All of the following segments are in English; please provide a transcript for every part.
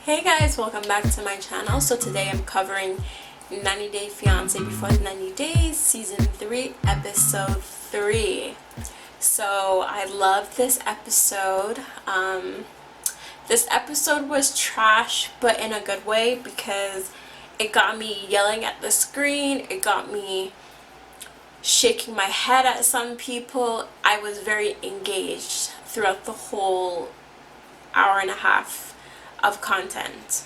Hey guys, welcome back to my channel. So today I'm covering 90 Day Fiance Before the 90 Days, Season 3, Episode 3. So I loved this episode. This episode was trash, but in a good way, because it got me yelling at the screen. It got me shaking my head at some people. I was very engaged throughout the whole hour and a half of content.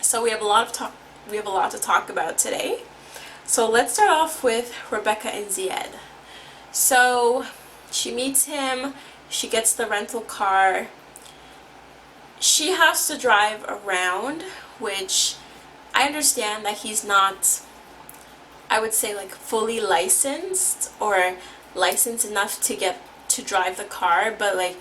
So we have a lot to talk about today. So let's start off with Rebecca and Zedd. So she meets him, she gets the rental car. She has to drive around, which I understand that he's not, I would say, like fully licensed or licensed enough to get to drive the car, but like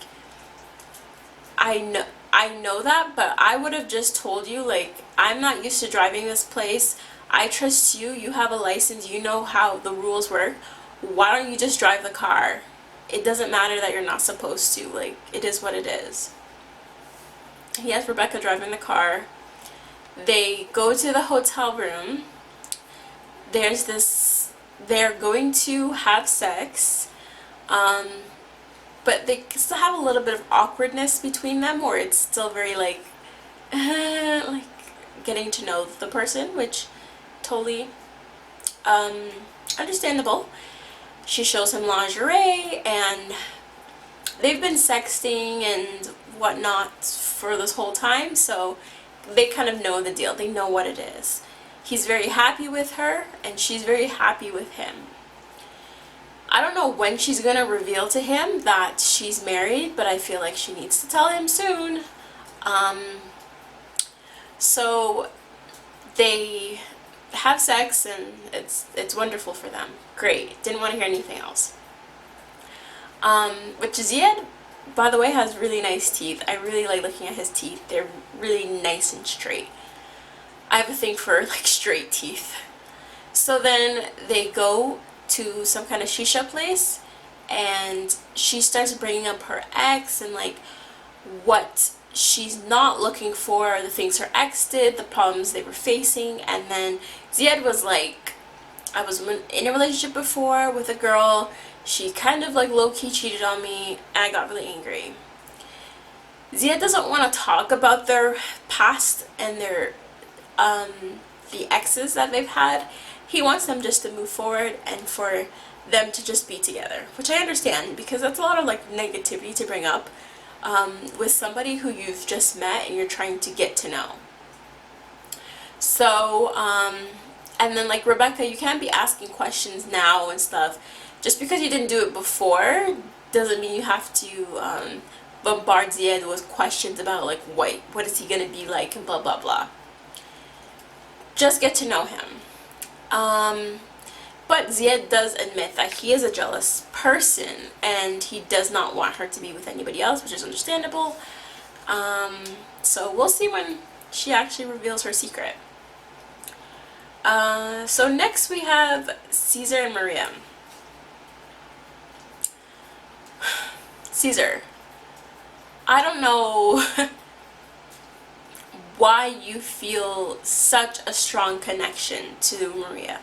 I know that, but I would have just told you, like, I'm not used to driving this place. I trust you. You have a license. You know how the rules work. Why don't you just drive the car? It doesn't matter that you're not supposed to. Like, it is what it is. He has Rebecca driving the car. They go to the hotel room. They're going to have sex. But they still have a little bit of awkwardness between them, or it's still very like getting to know the person, which totally understandable. She shows him lingerie, and they've been sexting and whatnot for this whole time, so they kind of know the deal. They know what it is. He's very happy with her, and she's very happy with him. I don't know when she's gonna reveal to him that she's married, but I feel like she needs to tell him soon. So they have sex, and it's wonderful for them. Great. Didn't want to hear anything else. Which Zedd, by the way, has really nice teeth. I really like looking at his teeth. They're really nice and straight. I have a thing for like straight teeth. So then they go to some kind of shisha place, and she starts bringing up her ex and like what she's not looking for, the things her ex did, the problems they were facing. And then Zedd was like, I was in a relationship before with a girl, she kind of like low-key cheated on me, and I got really angry. Zedd doesn't want to talk about their past and their the exes that they've had. He wants them just to move forward and for them to just be together, which I understand, because that's a lot of like negativity to bring up with somebody who you've just met and you're trying to get to know. So and then like Rebecca, you can't be asking questions now and stuff. Just because you didn't do it before doesn't mean you have to bombard Zedd with questions about like what is he gonna be like and blah blah blah. Just get to know him. But Zedd does admit that he is a jealous person, and he does not want her to be with anybody else, which is understandable. So we'll see when she actually reveals her secret. So next we have Caesar and Maria. Caesar, I don't know why you feel such a strong connection to Maria.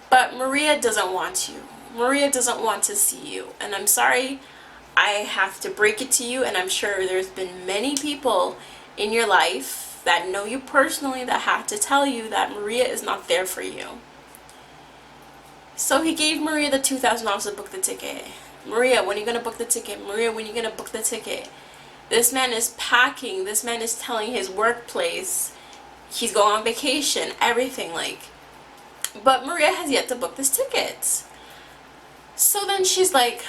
But Maria doesn't want you. Maria doesn't want to see you. And I'm sorry, I have to break it to you, and I'm sure there's been many people in your life that know you personally that have to tell you that Maria is not there for you. So he gave Maria the $2,000 to book the ticket. Maria, when are you going to book the ticket? Maria, when are you going to book the ticket? This man is packing. This man is telling his workplace he's going on vacation, everything, like. But Maria has yet to book this ticket. So then she's like,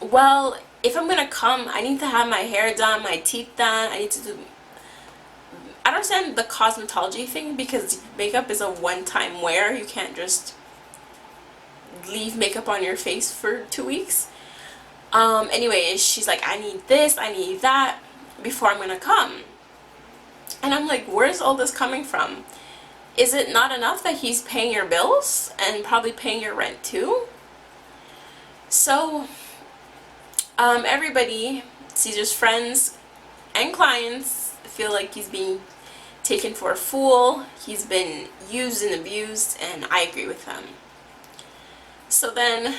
well, if I'm gonna come, I need to have my hair done, my teeth done. I need to do. I don't understand the cosmetology thing, because makeup is a one-time wear. You can't just leave makeup on your face for 2 weeks. Anyways, she's like, I need this, I need that before I'm gonna come. And I'm like, where's all this coming from? Is it not enough that he's paying your bills and probably paying your rent too? So everybody, Caesar's friends and clients, feel like he's being taken for a fool. He's been used and abused, and I agree with him. So then,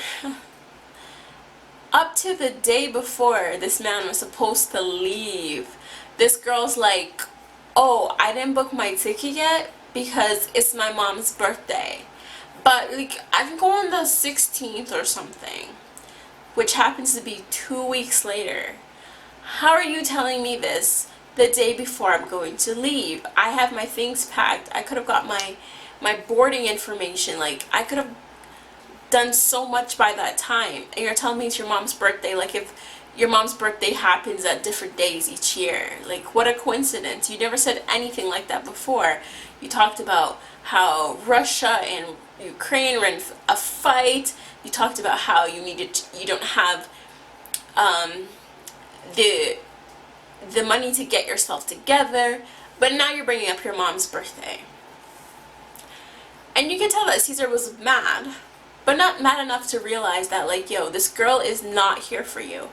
up to the day before this man was supposed to leave, this girl's like, oh, I didn't book my ticket yet because it's my mom's birthday. But like, I can go on the 16th or something, which happens to be 2 weeks later. How are you telling me this the day before I'm going to leave? I have my things packed. I could have got my boarding information. Like, I could have done so much by that time. And you're telling me it's your mom's birthday. Like, if your mom's birthday happens at different days each year. Like, what a coincidence. You never said anything like that before. You talked about how Russia and Ukraine were in a fight. You talked about how you don't have the money to get yourself together, but now you're bringing up your mom's birthday. And you can tell that Caesar was mad, but not mad enough to realize that, like, yo, this girl is not here for you.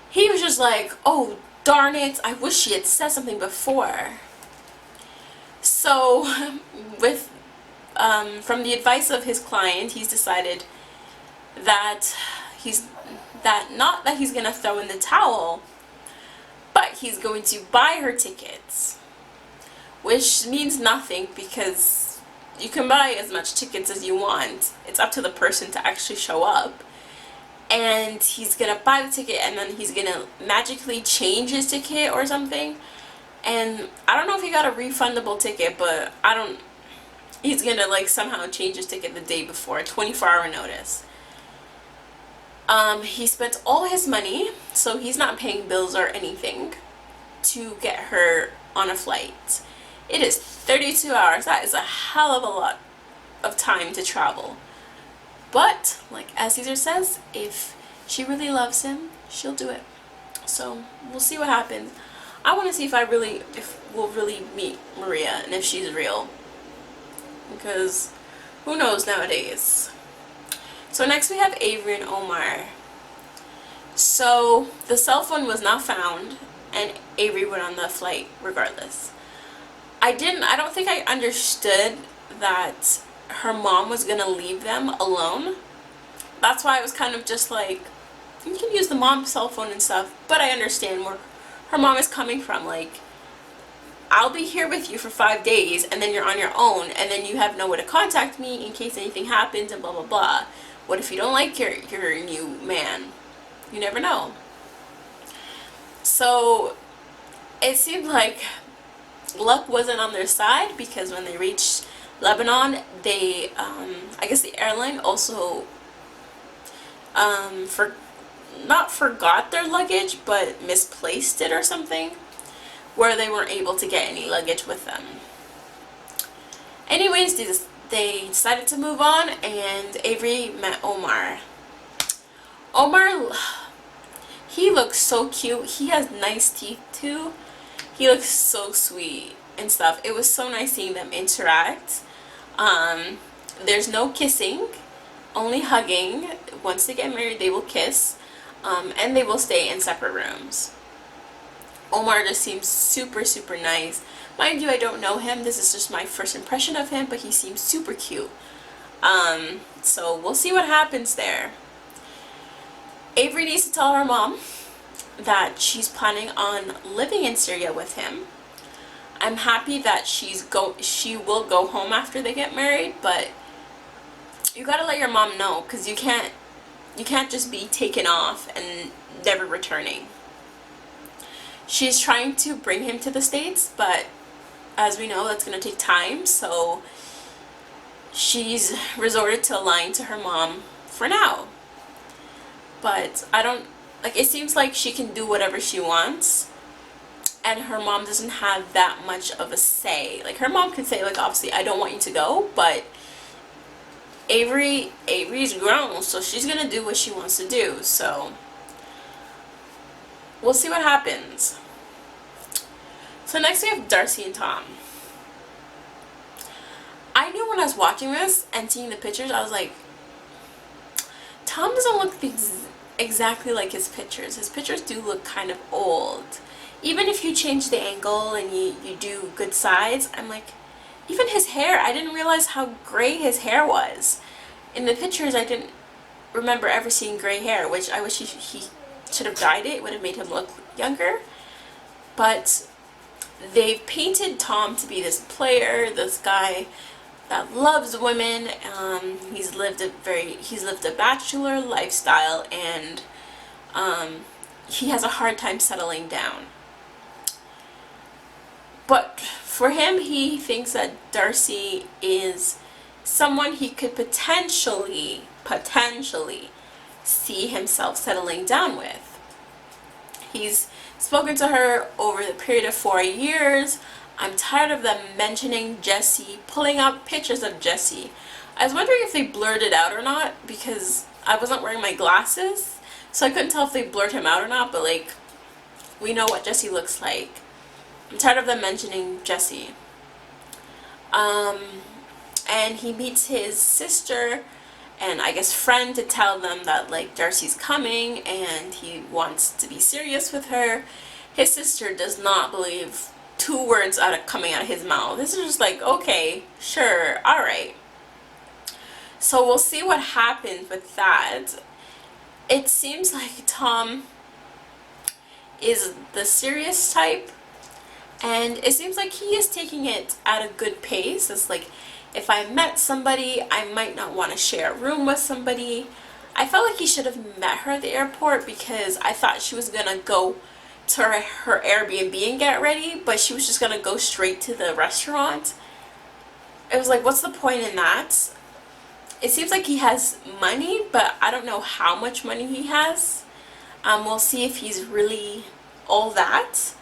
He was just like, oh, darn it, I wish she had said something before. So, with from the advice of his client, he's decided that not that he's gonna throw in the towel, but he's going to buy her tickets, which means nothing because you can buy as much tickets as you want. It's up to the person to actually show up. And he's gonna buy the ticket, and then he's gonna magically change his ticket or something. And I don't know if he got a refundable ticket, but he's gonna like somehow change his ticket the day before, 24-hour notice. He spent all his money, so he's not paying bills or anything to get her on a flight. It is 32 hours. That is a hell of a lot of time to travel. But, like as Caesar says, if she really loves him, she'll do it. So, we'll see what happens. I want to see if we'll really meet Maria and if she's real. Because who knows nowadays. So next we have Avery and Omar. So the cell phone was not found, and Avery went on the flight regardless. I don't think I understood that her mom was gonna leave them alone. That's why I was kind of just like, you can use the mom's cell phone and stuff, but I understand where her mom is coming from. Like, I'll be here with you for 5 days, and then you're on your own, and then you have no way to contact me in case anything happens, and blah blah blah. What if you don't like your new man? You never know. So it seemed like luck wasn't on their side, because when they reached Lebanon, they I guess the airline also not forgot their luggage, but misplaced it or something, where they weren't able to get any luggage with them. Anyways, they decided to move on, and Avery met Omar. Omar, he looks so cute. He has nice teeth too. He looks so sweet and stuff. It was so nice seeing them interact. There's no kissing, only hugging. Once they get married, they will kiss, and they will stay in separate rooms. Omar just seems super, super nice. Mind you, I don't know him. This is just my first impression of him, but he seems super cute. So we'll see what happens there. Avery needs to tell her mom that she's planning on living in Syria with him. I'm happy that she will go home after they get married, but you gotta let your mom know, because you can't just be taken off and never returning. She's trying to bring him to the States, but as we know, that's going to take time, so she's resorted to lying to her mom for now. But it seems like she can do whatever she wants, and her mom doesn't have that much of a say. Like, her mom can say, like, obviously, I don't want you to go, but Avery's grown, so she's going to do what she wants to do, so we'll see what happens. So next we have Darcy and Tom. I knew when I was watching this and seeing the pictures, I was like, Tom doesn't look exactly like his pictures. His pictures do look kind of old. even if you change the angle and you do good sides, I'm like, even his hair, I didn't realize how gray his hair was. In the pictures, I didn't remember ever seeing gray hair, which I wish he should have dyed it. It would have made him look younger. But they've painted Tom to be this player, this guy that loves women. He's lived a bachelor lifestyle, and he has a hard time settling down. But for him, he thinks that Darcy is someone he could potentially see himself settling down with. He's spoken to her over the period of 4 years. I'm tired of them mentioning Jesse, pulling up pictures of Jesse. I was wondering if they blurred it out or not, because I wasn't wearing my glasses, so I couldn't tell if they blurred him out or not, but like, we know what Jesse looks like. I'm tired of them mentioning Jesse. And he meets his sister and I guess friend to tell them that like Darcy's coming and he wants to be serious with her. His sister does not believe 2 words coming out of his mouth. This is just like, okay, sure, alright. So we'll see what happens with that. It seems like Tom is the serious type, and it seems like he is taking it at a good pace. It's like, if I met somebody, I might not want to share a room with somebody. I felt like he should have met her at the airport, because I thought she was going to go to her Airbnb and get ready, but she was just going to go straight to the restaurant. It was like, what's the point in that? It seems like he has money, but I don't know how much money he has. We'll see if he's really all that.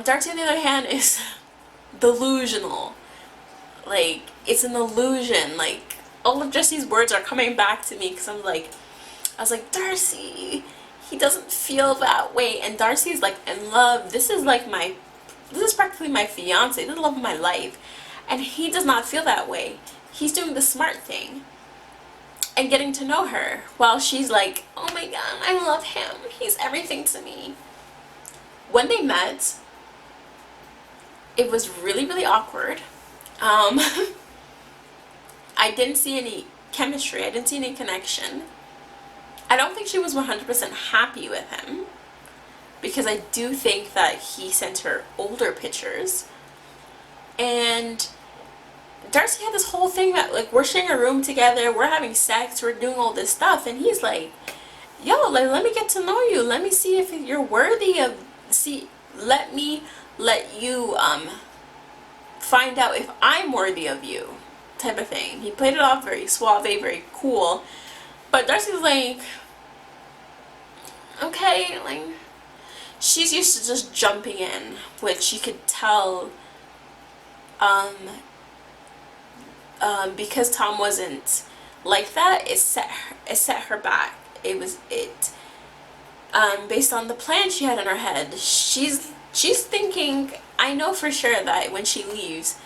Darcy, on the other hand, is delusional. Like, it's an illusion. Like, all of Jesse's words are coming back to me, because I was like, Darcy, he doesn't feel that way. And Darcy's like in love. This is practically my fiance. This is the love of my life. And he does not feel that way. He's doing the smart thing and getting to know her, while she's like, oh my god, I love him. He's everything to me. When they met, it was really, really awkward. I didn't see any chemistry. I didn't see any connection. I don't think she was 100% happy with him, because I do think that he sent her older pictures. And Darcy had this whole thing that like, we're sharing a room together, we're having sex, we're doing all this stuff, and he's like, yo, like, let me get to know you, let me see if you're worthy of, let me let you find out if I'm worthy of you, type of thing. He played it off very suave, very cool, but Darcy's like, okay, like, she's used to just jumping in, which you could tell, because Tom wasn't like that, it set her back. Based on the plan she had in her head, she's thinking, I know for sure that when she leaves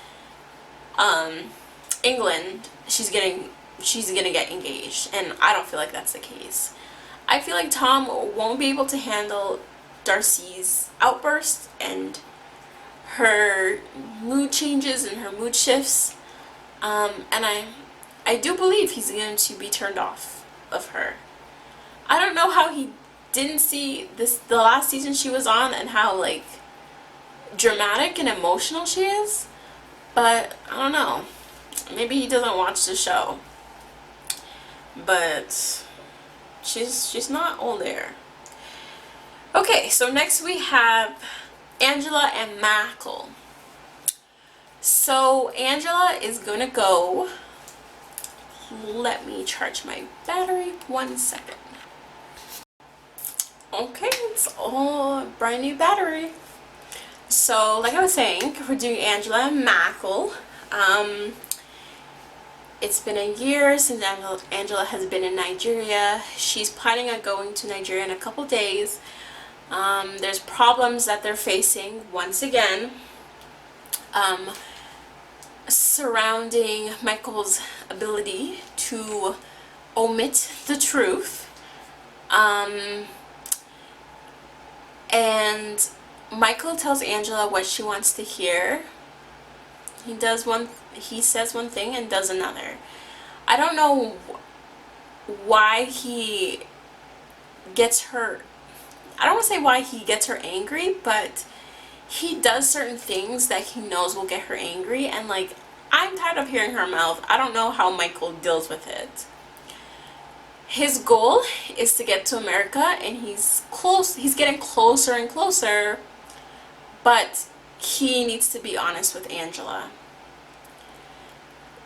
England, she's gonna get engaged, and I don't feel like that's the case. I feel like Tom won't be able to handle Darcy's outbursts and her mood changes and her mood shifts. And I do believe he's going to be turned off of her. I don't know how he didn't see the last season she was on, and how like dramatic and emotional she is, but I don't know. Maybe he doesn't watch the show. But she's not all there. Okay, so next we have Angela and Michael. So Angela is gonna go, let me charge my battery 1 second. Okay, it's all brand new battery. So like I was saying, we're doing Angela and Michael. It's been a year since Angela has been in Nigeria. She's planning on going to Nigeria in a couple days. There's problems that they're facing once again. Surrounding Michael's ability to omit the truth, and Michael tells Angela what she wants to hear. He says one thing and does another. I don't know why he gets her, I don't want to say why he gets her angry, but he does certain things that he knows will get her angry, and like, I'm tired of hearing her mouth. I don't know how Michael deals with it. His goal is to get to America, and he's getting closer and closer, but he needs to be honest with Angela.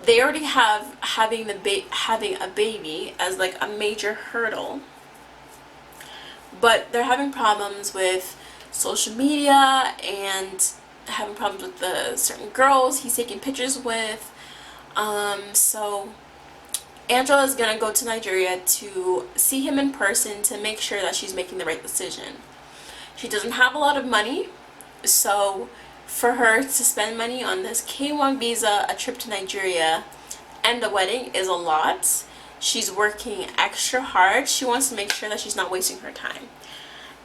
They already have having a baby as like a major hurdle, but they're having problems with social media and having problems with the certain girls he's taking pictures with. So Angela is gonna go to Nigeria to see him in person to make sure that she's making the right decision. She doesn't have a lot of money, so for her to spend money on this K1 visa, a trip to Nigeria, and a wedding is a lot. She's working extra hard. She wants to make sure that she's not wasting her time.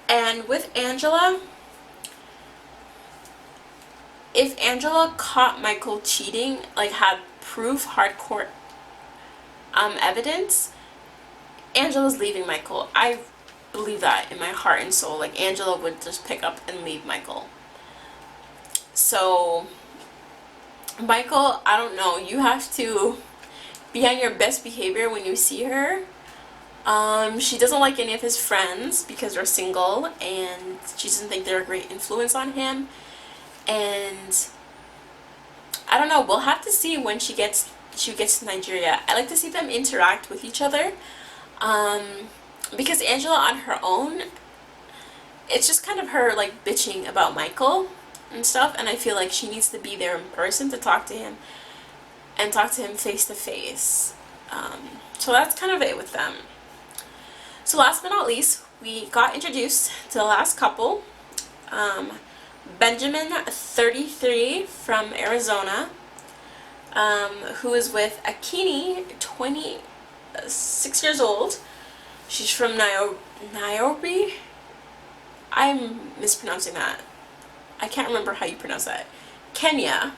And with Angela, if Angela caught Michael cheating, like had proof, hardcore evidence, Angela's leaving Michael. I believe that in my heart and soul. Like, Angela would just pick up and leave Michael. So Michael, I don't know, you have to be on your best behavior when you see her. She doesn't like any of his friends because they're single, and she doesn't think they're a great influence on him. And I don't know, we'll have to see when she gets to Nigeria. I like to see them interact with each other, because Angela on her own, it's just kind of her like bitching about Michael and stuff, and I feel like she needs to be there in person to talk to him and talk to him face to face. So that's kind of it with them. So last but not least, we got introduced to the last couple. Benjamin, 33, from Arizona, who is with Akini, 26 years old. She's from Nairobi. I'm mispronouncing that. I can't remember how you pronounce that. Kenya.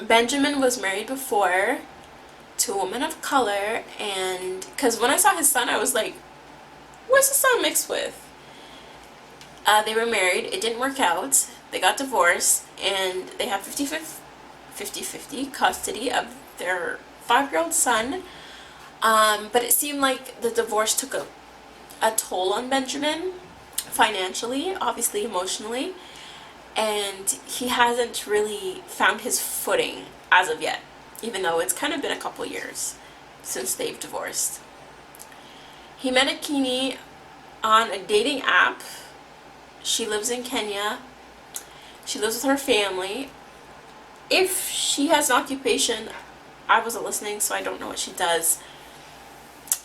Benjamin was married before to a woman of color, and because when I saw his son, I was like, where's the son mixed with? They were married, it didn't work out, they got divorced, and they have 50-50 custody of their 5-year-old son. But it seemed like the divorce took a toll on Benjamin, financially, obviously emotionally, and he hasn't really found his footing as of yet, even though it's kind of been a couple years since they've divorced. He met Akini on a dating app. She lives in Kenya. She lives with her family. If she has an occupation, I wasn't listening, so I don't know what she does.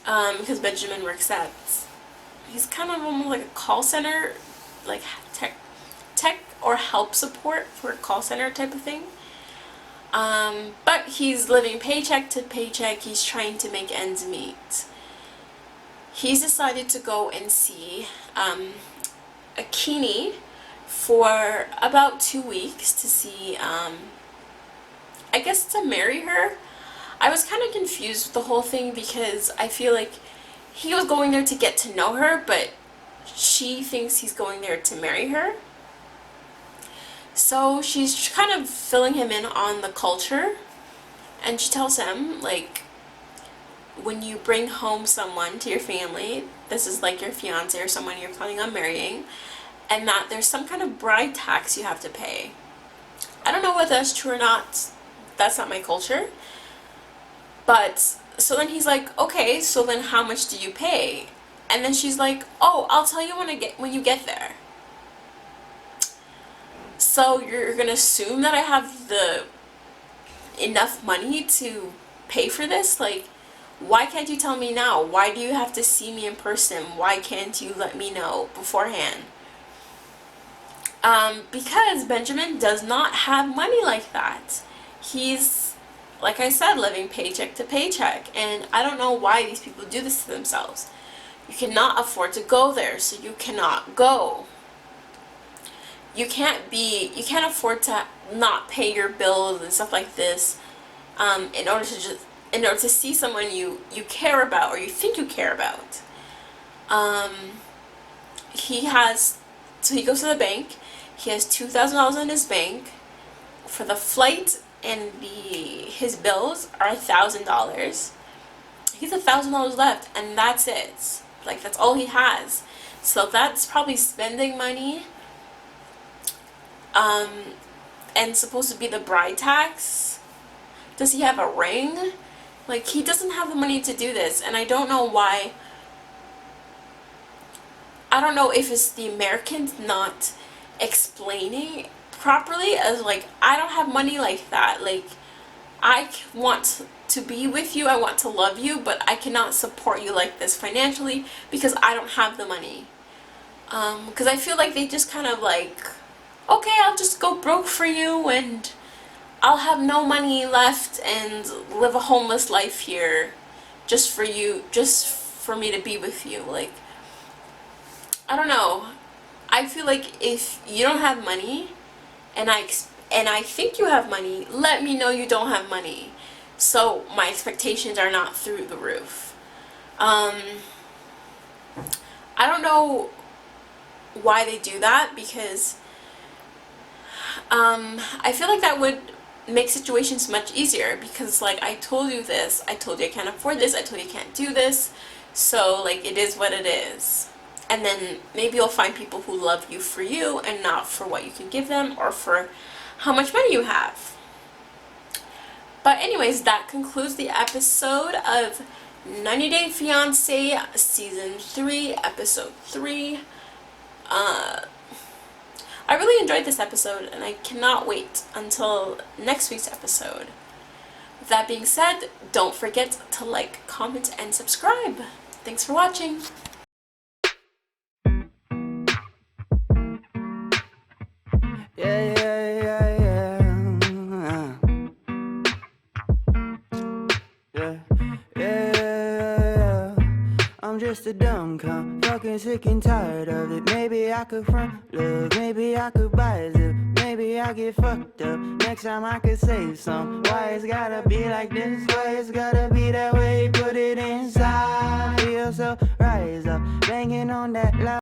Because Benjamin works at, he's kind of almost like a call center, like tech or help support for a call center type of thing. But he's living paycheck to paycheck. He's trying to make ends meet. He's decided to go and see Akini for about 2 weeks to see, I guess to marry her. I was kind of confused with the whole thing because I feel like he was going there to get to know her, but she thinks he's going there to marry her. So she's kind of filling him in on the culture, and she tells him, like, when you bring home someone to your family, this is like your fiance or someone you're planning on marrying, and that there's some kind of bride tax you have to pay. I don't know whether that's true or not. That's not my culture. But, so then he's like, okay, so then how much do you pay? And then she's like, oh, I'll tell you when you get there. So you're gonna assume that I have enough money to pay for this? Like, why can't you tell me now? Why do you have to see me in person? Why can't you let me know beforehand? Because Benjamin does not have money like that. He's, like I said, living paycheck to paycheck, and I don't know why these people do this to themselves. You cannot afford to go there, so you cannot go. You can't afford to not pay your bills and stuff like this, in order to see someone you care about or you think you care about. He goes to the bank. He has $2,000 in his bank for the flight, and his bills are $1,000. He has $1,000 left, and that's it. Like, that's all he has. So that's probably spending money. And supposed to be the bride tax. Does he have a ring? Like, he doesn't have the money to do this, and I don't know why. I don't know if it's the Americans not explaining properly, as like, I don't have money like that. Like, I want to be with you, I want to love you, but I cannot support you like this financially because I don't have the money. Because I feel like they just kind of like, okay, I'll just go broke for you and I'll have no money left and live a homeless life here just for you, just for me to be with you. Like, I don't know. I feel like if you don't have money and I think you have money, let me know you don't have money, so my expectations are not through the roof. I don't know why they do that, because I feel like that would make situations much easier, because like, I told you this, I told you I can't afford this, I told you I can't do this, so like, it is what it is. And then maybe you'll find people who love you for you and not for what you can give them or for how much money you have. But anyways, that concludes the episode of 90 Day Fiance Season 3, Episode 3. I really enjoyed this episode, and I cannot wait until next week's episode. With that being said, don't forget to like, comment, and subscribe. Thanks for watching. I'm just a dumb cunt, fucking sick and tired of it. Maybe I could front love, maybe I could buy a zip, maybe I get fucked up. Next time I could save some. Why it's gotta be like this? Why it's gotta be that way? Put it inside. Feel so rise up, banging on that loud.